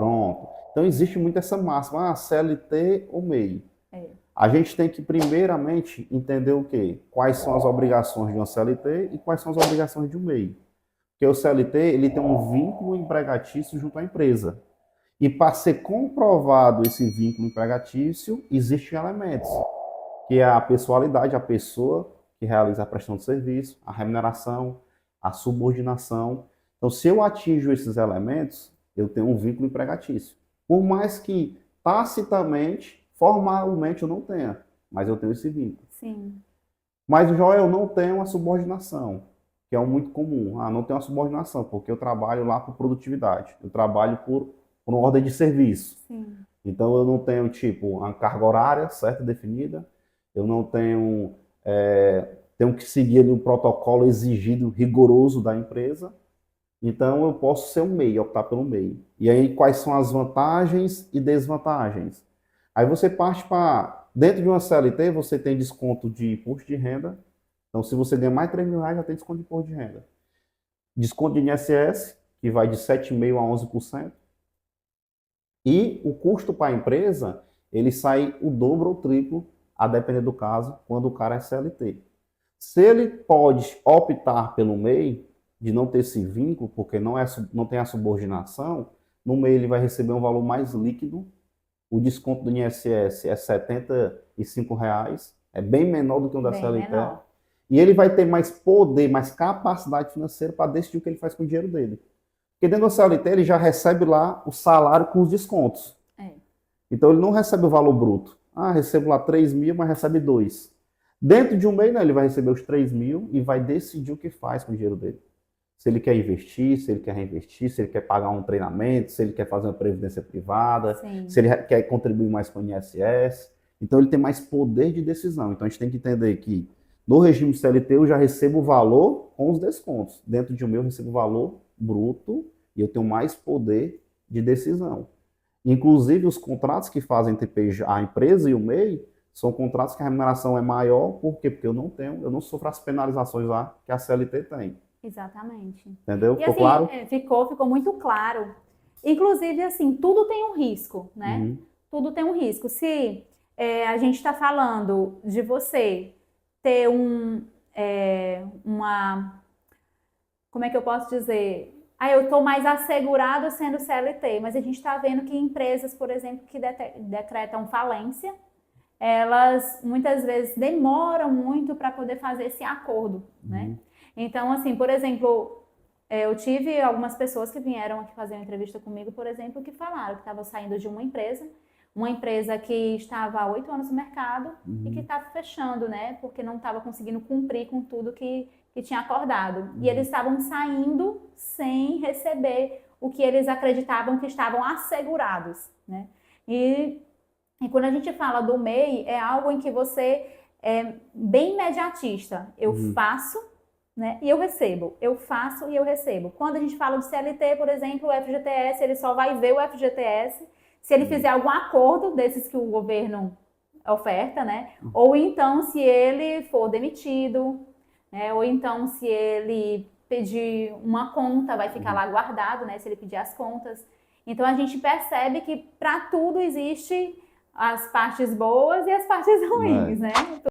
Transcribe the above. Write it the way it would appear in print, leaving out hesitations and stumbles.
Pronto. Então existe muito essa máxima, CLT ou MEI. É. A gente tem que primeiramente entender o quê? Quais são as obrigações de uma CLT e quais são as obrigações de um MEI. Porque o CLT, ele tem um vínculo empregatício junto à empresa. E para ser comprovado esse vínculo empregatício, existem elementos, que é a pessoalidade, a pessoa que realiza a prestação de serviço, a remuneração, a subordinação. Então, se eu atinjo esses elementos, eu tenho um vínculo empregatício. Por mais que tacitamente, formalmente eu não tenha, mas eu tenho esse vínculo. Sim. Mas, Joel, eu não tenho uma subordinação, que é um muito comum. Ah, não tenho uma subordinação, porque eu trabalho lá por produtividade. Eu trabalho por uma ordem de serviço. Sim. Então, eu não tenho, tipo, uma carga horária certa, definida. Eu não tenho... tenho que seguir ali um protocolo exigido, rigoroso da empresa. Então, eu posso ser um MEI, optar pelo MEI. E aí, quais são as vantagens e desvantagens? Aí você parte para... Dentro de uma CLT, você tem desconto de imposto de renda. Então, se você ganha mais de R$ 3.000, já tem desconto de imposto de renda. Desconto de INSS, que vai de 7,5% a 11%. E o custo para a empresa, ele sai o dobro ou triplo, a depender do caso, quando o cara é CLT. Se ele pode optar pelo MEI, de não ter esse vínculo, porque não tem a subordinação, no MEI ele vai receber um valor mais líquido. O desconto do INSS é R$ 75, é bem menor do que o da Bem CLT. menor. E ele vai ter mais poder, mais capacidade financeira para decidir o que ele faz com o dinheiro dele. Porque dentro do CLT ele já recebe lá o salário com os descontos. É. Então ele não recebe o valor bruto. Ah, recebo lá 3.000, mas recebe 2. Dentro de um mês, não, ele vai receber os 3.000 e vai decidir o que faz com o dinheiro dele. Se ele quer investir, se ele quer reinvestir, se ele quer pagar um treinamento, se ele quer fazer uma previdência privada, Sim. se ele quer contribuir mais com o INSS. Então ele tem mais poder de decisão. Então a gente tem que entender que no regime CLT eu já recebo o valor com os descontos. Dentro de um meu eu recebo o valor bruto e eu tenho mais poder de decisão. Inclusive os contratos que fazem entre a empresa e o MEI são contratos que a remuneração é maior, por quê? Porque eu não sofro as penalizações lá que a CLT tem. Exatamente. Entendeu? E Ficou assim, claro? ficou muito claro. Inclusive, assim, tudo tem um risco, né? Uhum. Tudo tem um risco. Se a gente está falando de você ter como é que eu posso dizer? Ah, eu estou mais assegurado sendo CLT, mas a gente está vendo que empresas, por exemplo, que decretam falência, elas muitas vezes demoram muito para poder fazer esse acordo, né? Então, assim, por exemplo, eu tive algumas pessoas que vieram aqui fazer uma entrevista comigo, por exemplo, que falaram que estavam saindo de uma empresa que estava há 8 anos no mercado e que estava fechando, né? Porque não estava conseguindo cumprir com tudo que tinha acordado. E eles estavam saindo sem receber o que eles acreditavam que estavam assegurados, né? E quando a gente fala do MEI, é algo em que você é bem imediatista. Eu faço, né, e eu recebo. Eu faço e eu recebo. Quando a gente fala de CLT, por exemplo, o FGTS, ele só vai ver o FGTS se ele fizer algum acordo desses que o governo oferta, né? Ou então se ele for demitido, né? Ou então se ele pedir uma conta, vai ficar lá guardado, né? Se ele pedir as contas. Então a gente percebe que para tudo existe as partes boas e as partes ruins, É. né?